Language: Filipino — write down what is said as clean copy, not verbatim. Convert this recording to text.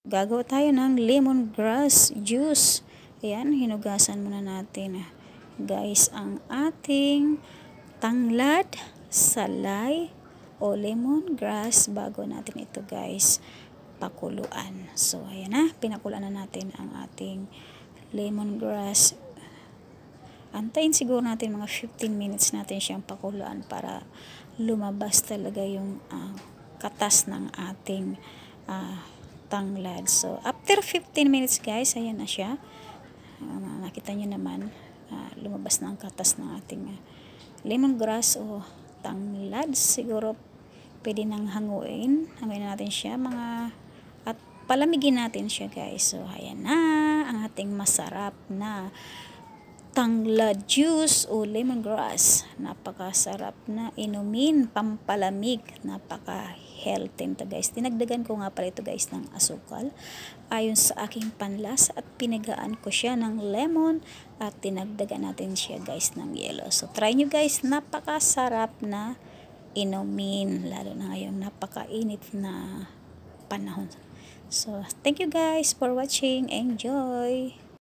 Gagawa tayo ng lemongrass juice. Ayan, hinugasan muna natin guys ang ating tanglad, salay o lemongrass bago natin ito guys pakuluan. So ayan na, pinakuluan na natin ang ating lemongrass. Antayin siguro natin mga 15 minutes natin siyang pakuluan para lumabas talaga yung katas ng ating tanglad. So after 15 minutes guys, ayan na siya. Nakita nyo naman, lumabas na ang katas ng ating lemongrass o tanglad. Siguro pwede nang hanguin natin siya at palamigin natin siya guys. So ayan na ang ating masarap na tanglad juice o lemongrass. Napakasarap na inumin, pampalamig, napaka-healthy to guys. Dinagdagan ko nga pala ito guys ng asukal ayon sa aking panlasa at pinagaan ko siya ng lemon at dinagdagan natin siya guys ng yellow. So try nyo guys, napakasarap na inumin lalo na ngayong napakainit na panahon. So thank you guys for watching. Enjoy!